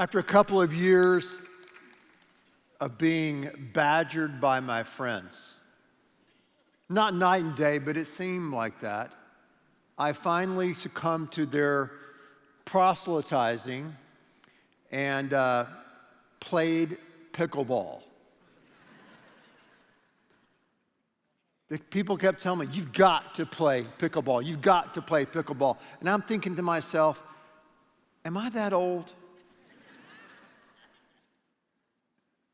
After a couple of years of being badgered by my friends, not night and day, but it seemed like that, I finally succumbed to their proselytizing and played pickleball. The people kept telling me, you've got to play pickleball. You've got to play pickleball. And I'm thinking to myself, am I that old?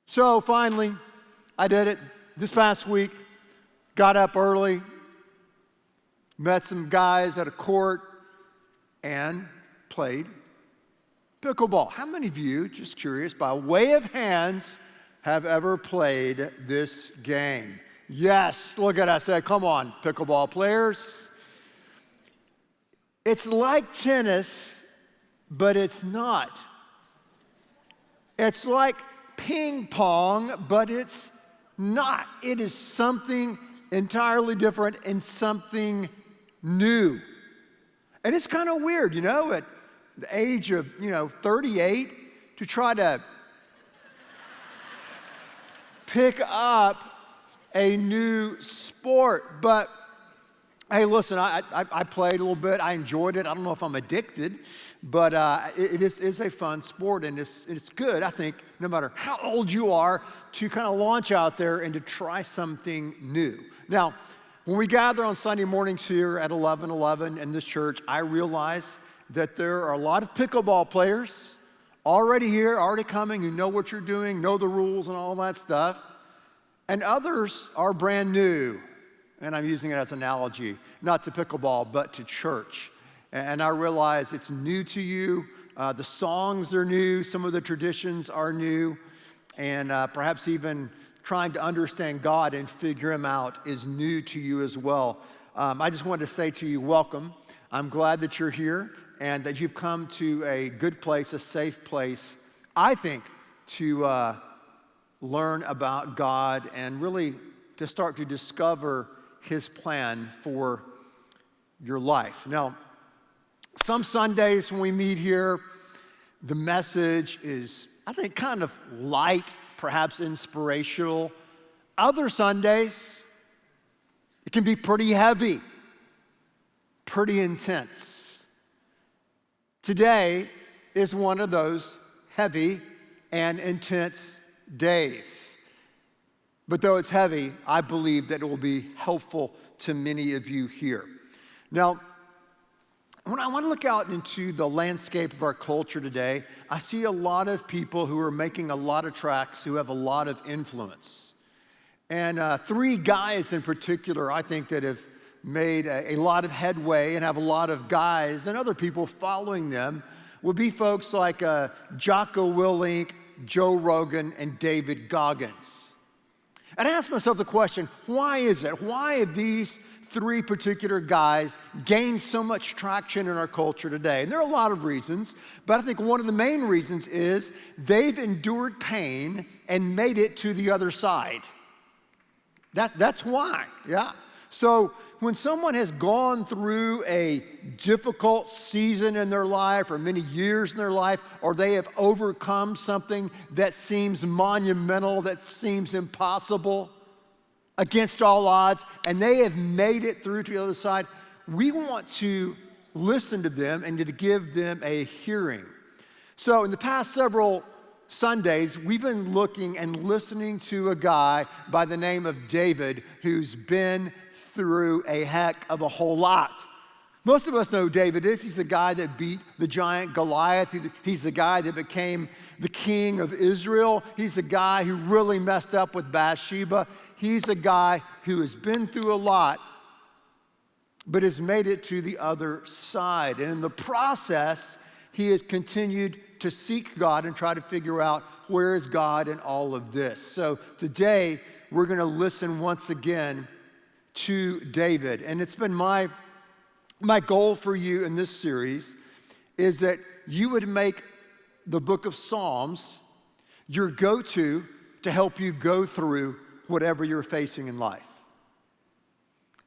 So finally, I did it this past week. Got up early, met some guys at a court, and played pickleball. How many of you, just curious, by way of hands, have ever played this game? Yes, look at us. Come on, pickleball players. It's like tennis, but it's not. It's like ping pong, but it's not. It is something entirely different and something new. And it's kind of weird, at the age of, 38, to try to pick up a new sport. But hey, listen, I played a little bit. I enjoyed it. I don't know if I'm addicted, but it is a fun sport, and it's good, I think, no matter how old you are, to kind of launch out there and to try something new. Now, when we gather on Sunday mornings here at 11:11 in this church, I realize that there are a lot of pickleball players already here, already coming, who know what you're doing, know the rules and all that stuff, and others are brand new. And I'm using it as an analogy, not to pickleball, but to church. And I realize it's new to you. The songs are new. Some of the traditions are new. And perhaps even trying to understand God and figure Him out is new to you as well. I just wanted to say to you, welcome. I'm glad that you're here and that you've come to a good place, a safe place, I think, to learn about God and really to start to discover His plan for your life. Now, some Sundays when we meet here, the message is, I think, kind of light, perhaps inspirational. Other Sundays, it can be pretty heavy, pretty intense. Today is one of those heavy and intense days. But though it's heavy, I believe that it will be helpful to many of you here. Now, when I want to look out into the landscape of our culture today, I see a lot of people who are making a lot of tracks, who have a lot of influence. And three guys in particular, I think, that have made a lot of headway and have a lot of guys and other people following them would be folks like Jocko Willink, Joe Rogan, and David Goggins. And I asked myself the question, why is it? Why have these three particular guys gained so much traction in our culture today? And there are a lot of reasons, but I think one of the main reasons is they've endured pain and made it to the other side. That's why, yeah. So when someone has gone through a difficult season in their life or many years in their life, or they have overcome something that seems monumental, that seems impossible, against all odds, and they have made it through to the other side, we want to listen to them and to give them a hearing. So in the past several Sundays, we've been looking and listening to a guy by the name of David who's been through a heck of a whole lot. Most of us know who David is. He's the guy that beat the giant Goliath. He's the guy that became the king of Israel. He's the guy who really messed up with Bathsheba. He's a guy who has been through a lot, but has made it to the other side. And in the process, he has continued to seek God and try to figure out where is God in all of this. So today, we're going to listen once again to David. And it's been my goal for you in this series is that you would make the book of Psalms your go-to to help you go through whatever you're facing in life.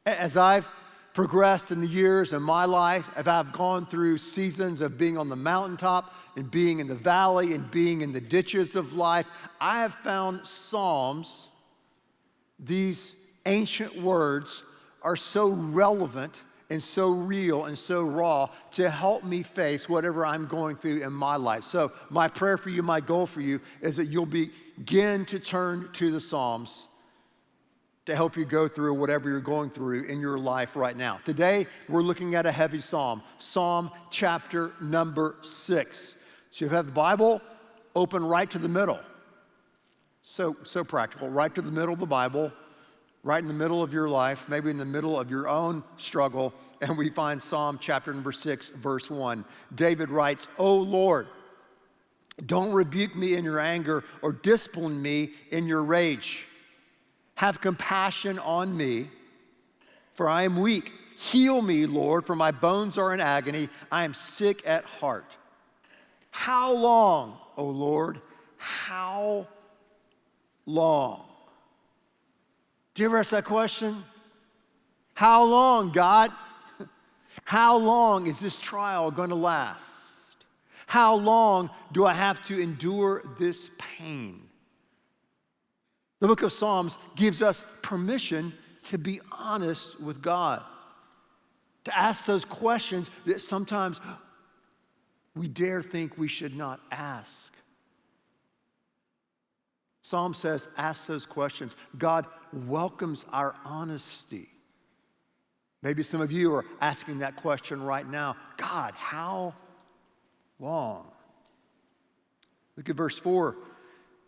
As I've progressed in the years in my life, as I've gone through seasons of being on the mountaintop and being in the valley and being in the ditches of life, I have found Psalms, these ancient words, are so relevant and so real and so raw to help me face whatever I'm going through in my life. So my prayer for you, my goal for you, is that you'll begin to turn to the Psalms to help you go through whatever you're going through in your life right now. Today, we're looking at a heavy psalm, Psalm chapter number 6. So if you have the Bible, open right to the middle. So practical, right to the middle of the Bible, right in the middle of your life, maybe in the middle of your own struggle, and we find Psalm chapter number 6, verse 1. David writes, "O Lord, don't rebuke me in your anger or discipline me in your rage. Have compassion on me, for I am weak. Heal me, Lord, for my bones are in agony. I am sick at heart. How long, O Lord, how long?" Do you ever ask that question? How long, God? How long is this trial going to last? How long do I have to endure this pain? The book of Psalms gives us permission to be honest with God, to ask those questions that sometimes we dare think we should not ask. Psalm says, ask those questions. God welcomes our honesty. Maybe some of you are asking that question right now. God, how long? Look at verse 4.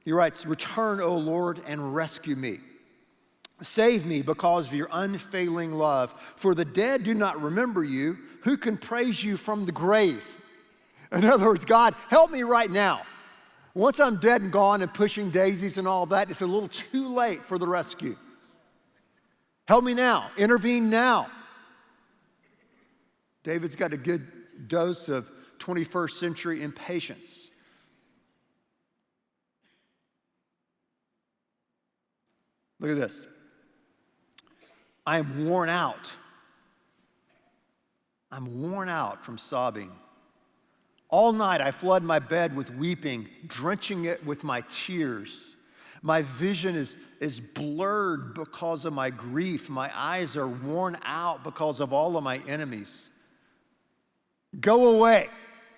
He writes, "Return, O Lord, and rescue me. Save me because of your unfailing love. For the dead do not remember you. Who can praise you from the grave?" In other words, God, help me right now. Once I'm dead and gone and pushing daisies and all that, it's a little too late for the rescue. Help me now. Intervene now. David's got a good dose of 21st century impatience. Look at this. I am worn out. I'm worn out from sobbing. All night I flood my bed with weeping, drenching it with my tears. My vision is blurred because of my grief. My eyes are worn out because of all of my enemies. Go away,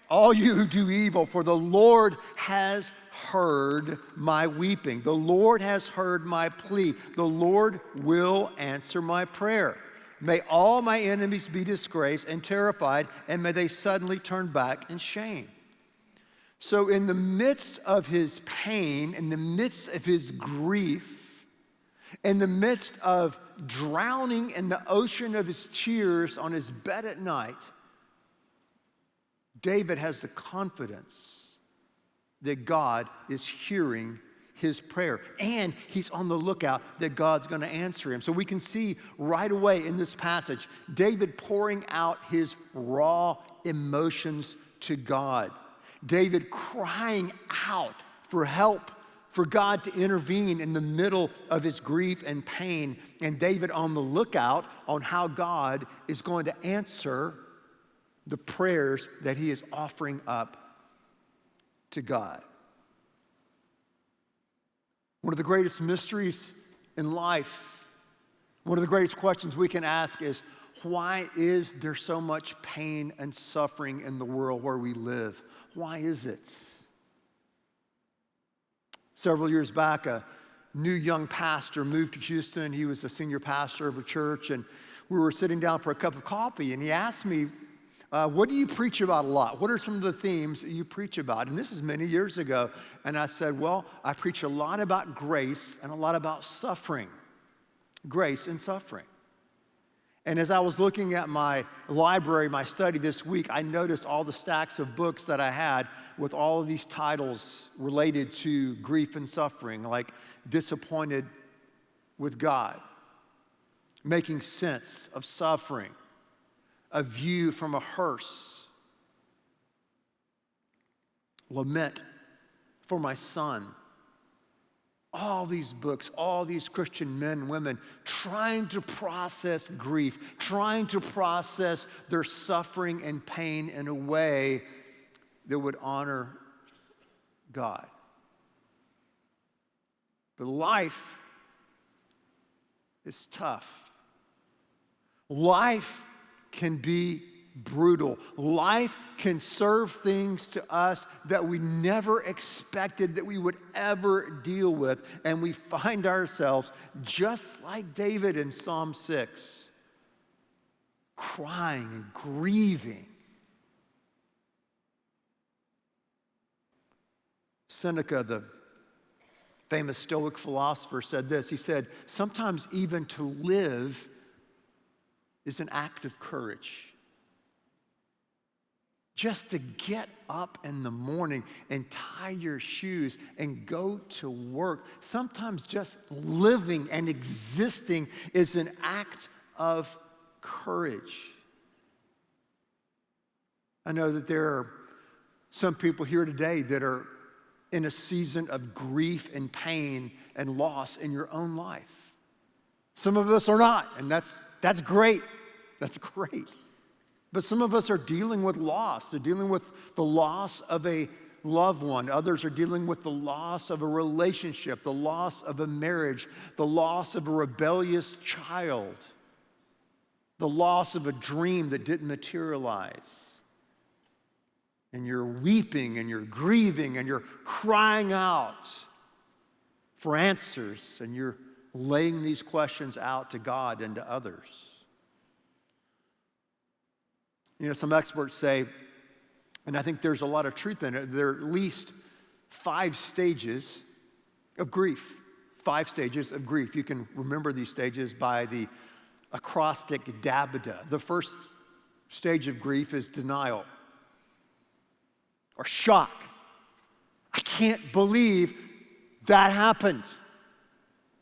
all you who do evil, for the Lord has heard my weeping. The Lord has heard my plea. The Lord will answer my prayer. May all my enemies be disgraced and terrified, and may they suddenly turn back in shame. So in the midst of his pain, in the midst of his grief, in the midst of drowning in the ocean of his tears on his bed at night, David has the confidence that God is hearing his prayer, and he's on the lookout that God's going to answer him. So we can see right away in this passage, David pouring out his raw emotions to God. David crying out for help, for God to intervene in the middle of his grief and pain, and David on the lookout on how God is going to answer the prayers that he is offering up to God. One of the greatest mysteries in life, one of the greatest questions we can ask is, why is there so much pain and suffering in the world where we live? Why is it? Several years back, a new young pastor moved to Houston. He was a senior pastor of a church, and we were sitting down for a cup of coffee, and he asked me, what do you preach about a lot? What are some of the themes that you preach about? And this is many years ago. And I said, well, I preach a lot about grace and a lot about suffering. Grace and suffering. And as I was looking at my library, my study this week, I noticed all the stacks of books that I had with all of these titles related to grief and suffering, like Disappointed with God, Making Sense of Suffering, A View from a Hearse, Lament for My Son. All these books, all these Christian men and women trying to process grief, trying to process their suffering and pain in a way that would honor God. But life is tough. Life can be brutal. Life can serve things to us that we never expected that we would ever deal with. And we find ourselves, just like David in Psalm 6, crying and grieving. Seneca, the famous Stoic philosopher, said this. He said, sometimes even to live is an act of courage. Just to get up in the morning and tie your shoes and go to work. Sometimes just living and existing is an act of courage. I know that there are some people here today that are in a season of grief and pain and loss in your own life. Some of us are not, and that's great. That's great. But some of us are dealing with loss. They're dealing with the loss of a loved one. Others are dealing with the loss of a relationship, the loss of a marriage, the loss of a rebellious child, the loss of a dream that didn't materialize. And you're weeping and you're grieving and you're crying out for answers, and you're laying these questions out to God and to others. You know, some experts say, and I think there's a lot of truth in it, there are at least 5 stages of grief. 5 stages of grief. You can remember these stages by the acrostic DABDA. The first stage of grief is denial or shock. I can't believe that happened.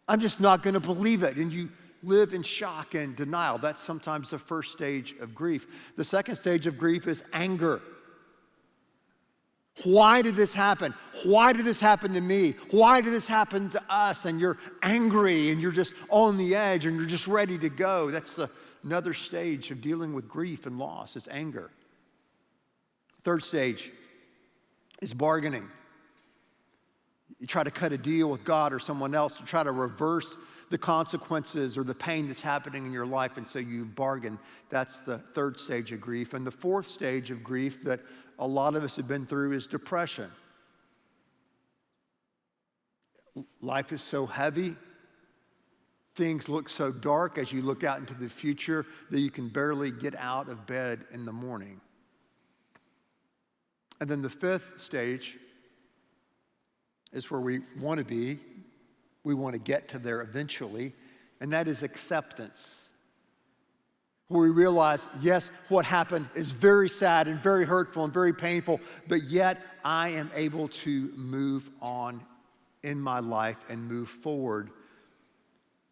I'm just not going to believe it. And you live in shock and denial. That's sometimes the first stage of grief. The second stage of grief is anger. Why did this happen? Why did this happen to me? Why did this happen to us? And you're angry and you're just on the edge and you're just ready to go. That's another stage of dealing with grief and loss, is anger. Third stage is bargaining. You try to cut a deal with God or someone else to try to reverse the consequences or the pain that's happening in your life, and so you bargain. That's the third stage of grief. And the fourth stage of grief that a lot of us have been through is depression. Life is so heavy. Things look so dark as you look out into the future that you can barely get out of bed in the morning. And then the fifth stage is where we want to be. We want to get to there eventually, and that is acceptance. Where we realize, yes, what happened is very sad and very hurtful and very painful, but yet I am able to move on in my life and move forward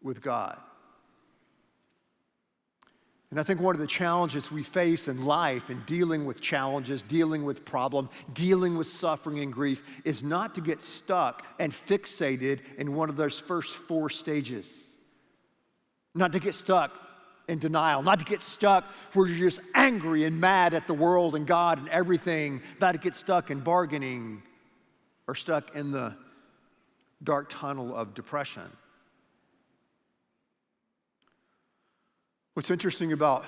with God. And I think one of the challenges we face in life in dealing with challenges, dealing with problems, dealing with suffering and grief is not to get stuck and fixated in one of those first 4 stages. Not to get stuck in denial, not to get stuck where you're just angry and mad at the world and God and everything, not to get stuck in bargaining or stuck in the dark tunnel of depression. What's interesting about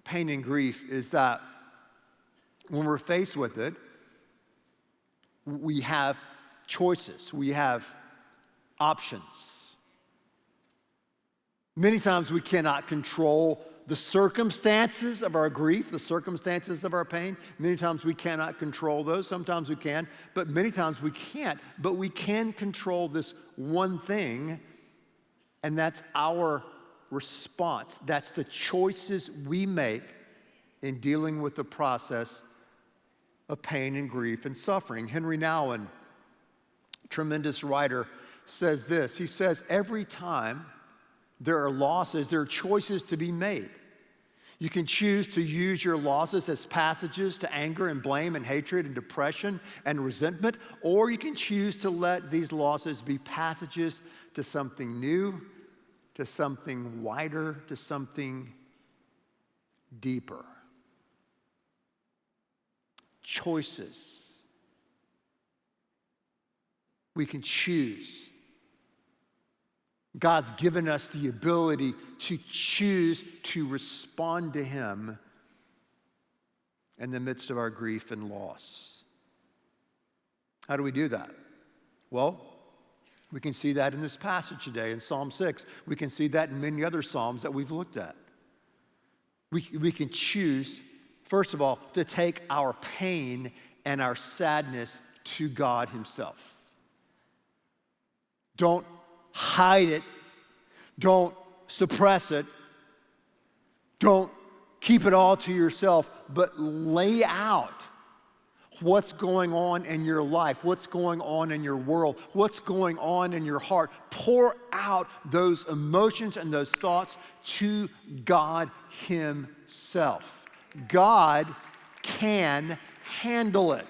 pain and grief is that when we're faced with it, we have choices, we have options. Many times we cannot control the circumstances of our grief, the circumstances of our pain. Many times we cannot control those. Sometimes we can, but many times we can't. But we can control this one thing, and that's our response. That's the choices we make in dealing with the process of pain and grief and suffering. Henry Nouwen, tremendous writer, says this. He says, every time there are losses, there are choices to be made. You can choose to use your losses as passages to anger and blame and hatred and depression and resentment, or you can choose to let these losses be passages to something new, to something wider, to something deeper. choices. We can choose. God's given us the ability to choose to respond to him in the midst of our grief and loss. How do we do that? Well, we can see that in this passage today in Psalm 6. We can see that in many other Psalms that we've looked at. We can choose, first of all, to take our pain and our sadness to God himself. Don't hide it. Don't suppress it. Don't keep it all to yourself, but lay out what's going on in your life, what's going on in your world, what's going on in your heart. Pour out those emotions and those thoughts to God himself. God can handle it.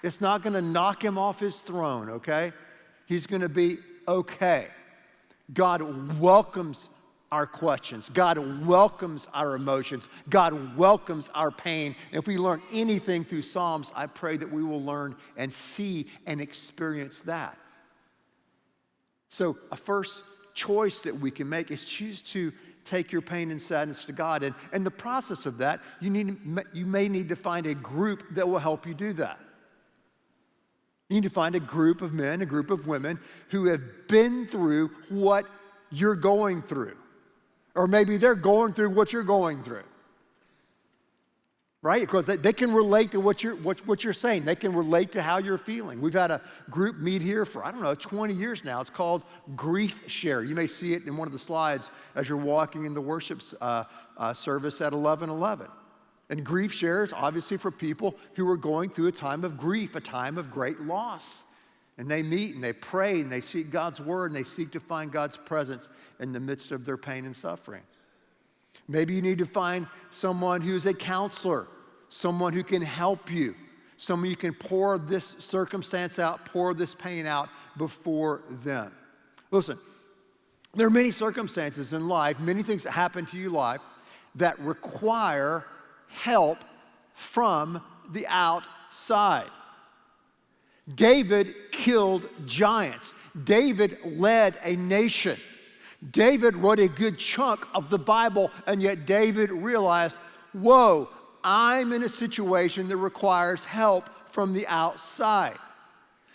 It's not going to knock him off his throne, okay? He's going to be okay. God welcomes our questions. God welcomes our emotions. God welcomes our pain. If we learn anything through Psalms, I pray that we will learn and see and experience that. So a first choice that we can make is choose to take your pain and sadness to God. And in the process of that, you may need to find a group that will help you do that. You need to find a group of men, a group of women who have been through what you're going through. Or maybe they're going through what you're going through. Right? Because they can relate to what you're saying. They can relate to how you're feeling. We've had a group meet here for, 20 years now. It's called Grief Share. You may see it in one of the slides as you're walking in the worship service at 11:11. And Grief Share is obviously for people who are going through a time of grief, a time of great loss. And they meet and they pray and they seek God's word and they seek to find God's presence in the midst of their pain and suffering. Maybe you need to find someone who's a counselor, someone who can help you, someone you can pour this circumstance out, pour this pain out before them. Listen, there are many circumstances in life, many things that happen to you in life that require help from the outside. David killed giants. David led a nation. David wrote a good chunk of the Bible, and yet David realized, whoa, I'm in a situation that requires help from the outside.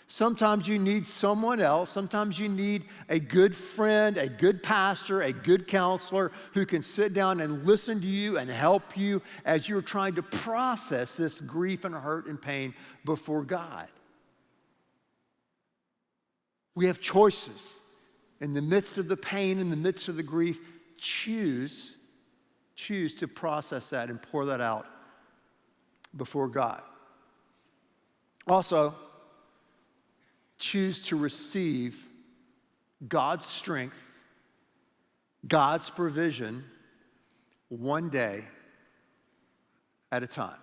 Sometimes you need someone else. Sometimes you need a good friend, a good pastor, a good counselor who can sit down and listen to you and help you as you're trying to process this grief and hurt and pain before God. We have choices. In the midst of the pain, in the midst of the grief, choose to process that and pour that out before God. Also, choose to receive God's strength, God's provision, one day at a time.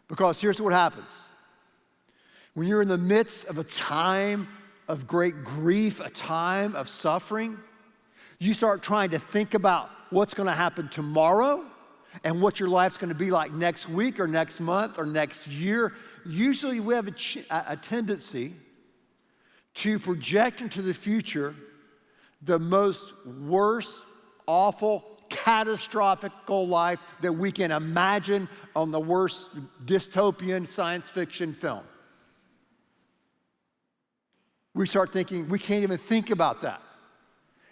Because here's what happens. When you're in the midst of a time of great grief, a time of suffering, you start trying to think about what's going to happen tomorrow and what your life's going to be like next week or next month or next year. Usually we have a tendency to project into the future the most worst, awful, catastrophic life that we can imagine on the worst dystopian science fiction film. We start thinking, we can't even think about that.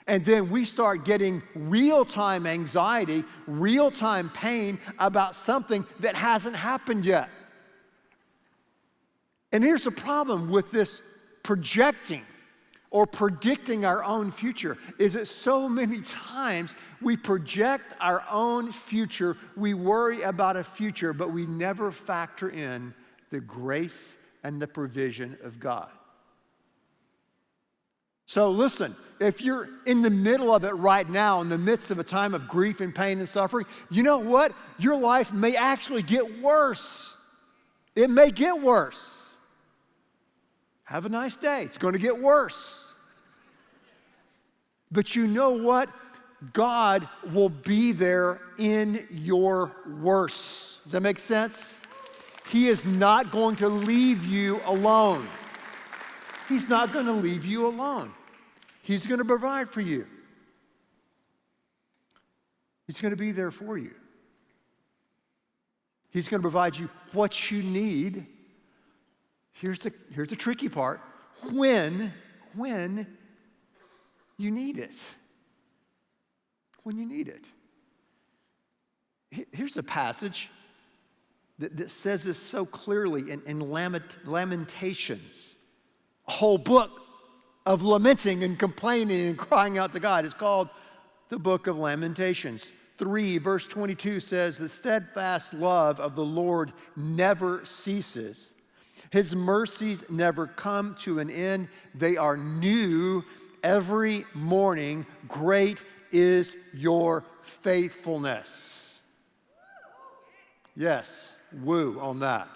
And then we start getting real-time anxiety, real-time pain about something that hasn't happened yet. And here's the problem with this projecting or predicting our own future, is that so many times we project our own future, we worry about a future, but we never factor in the grace and the provision of God. So listen, if you're in the middle of it right now, in the midst of a time of grief and pain and suffering, you know what? Your life may actually get worse. It may get worse. Have a nice day. It's going to get worse. But you know what? God will be there in your worst. Does that make sense? He is not going to leave you alone. He's not going to leave you alone. He's going to provide for you. He's going to be there for you. He's going to provide you what you need. Here's the tricky part. When you need it. When you need it. Here's a passage that says this so clearly in Lamentations. A whole book of lamenting and complaining and crying out to God. It's called the book of Lamentations. 3 verse 22 says, the steadfast love of the Lord never ceases. His mercies never come to an end. They are new every morning. Great is your faithfulness. Yes, woo on that.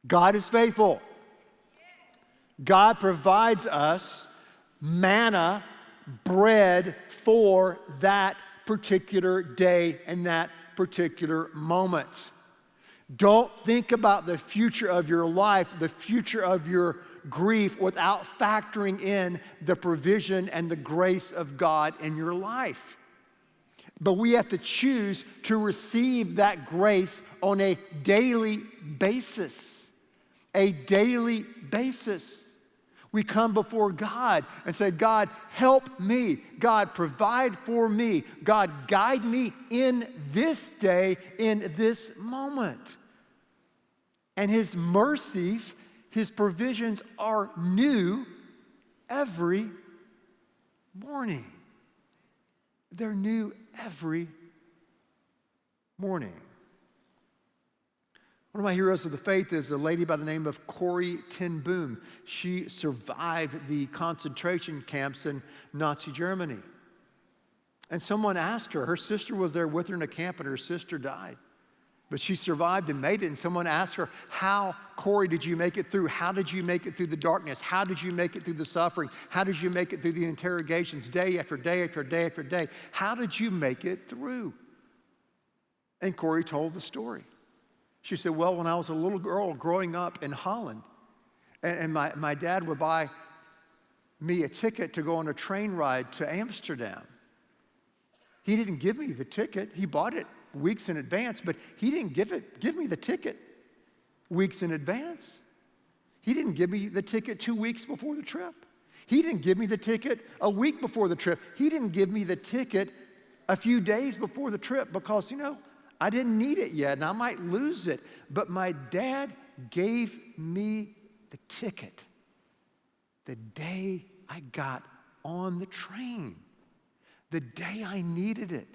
God is faithful. God provides us manna, bread for that particular day and that particular moment. Don't think about the future of your life, the future of your grief without factoring in the provision and the grace of God in your life. But we have to choose to receive that grace on a daily basis. A daily basis. We come before God and say, God, help me. God, provide for me. God, guide me in this day, in this moment. And His mercies, His provisions are new every morning. They're new every morning. One of my heroes of the faith is a lady by the name of Corrie ten Boom. She survived the concentration camps in Nazi Germany. And someone asked her sister was there with her in a camp and her sister died. But she survived and made it. And someone asked her, how, Corrie, did you make it through? How did you make it through the darkness? How did you make it through the suffering? How did you make it through the interrogations day after day after day after day? How did you make it through? And Corrie told the story. She said, well, when I was a little girl growing up in Holland, and my dad would buy me a ticket to go on a train ride to Amsterdam. He didn't give me the ticket. He bought it weeks in advance, but he didn't give me the ticket weeks in advance. He didn't give me the ticket 2 weeks before the trip. He didn't give me the ticket a week before the trip. He didn't give me the ticket a few days before the trip because, I didn't need it yet and I might lose it. But my dad gave me the ticket the day I got on the train, the day I needed it.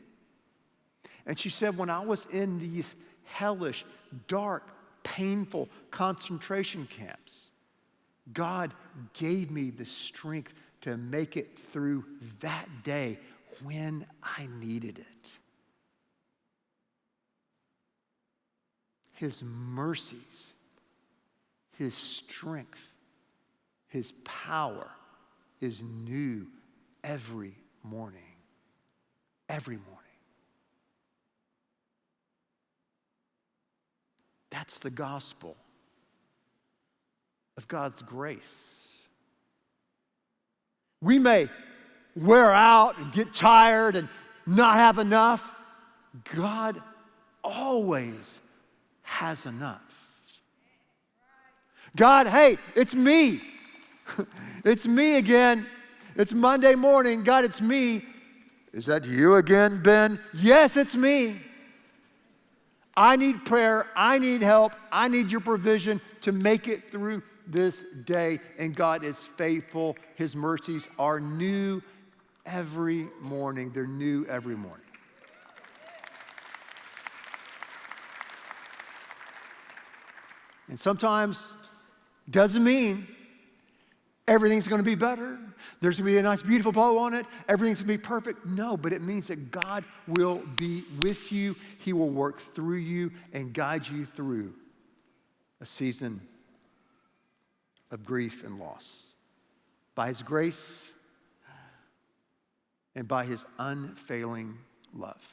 And she said, when I was in these hellish, dark, painful concentration camps, God gave me the strength to make it through that day when I needed it. His mercies, His strength, His power is new every morning. Every morning. That's the gospel of God's grace. We may wear out and get tired and not have enough. God always has enough. God, hey, it's me. It's me again. It's Monday morning. God, it's me. Is that you again, Ben? Yes, it's me. I need prayer. I need help. I need your provision to make it through this day. And God is faithful. His mercies are new every morning. They're new every morning. And sometimes doesn't mean everything's going to be better. There's going to be a nice, beautiful bow on it. Everything's going to be perfect. No, but it means that God will be with you. He will work through you and guide you through a season of grief and loss. By His grace, and by his unfailing love.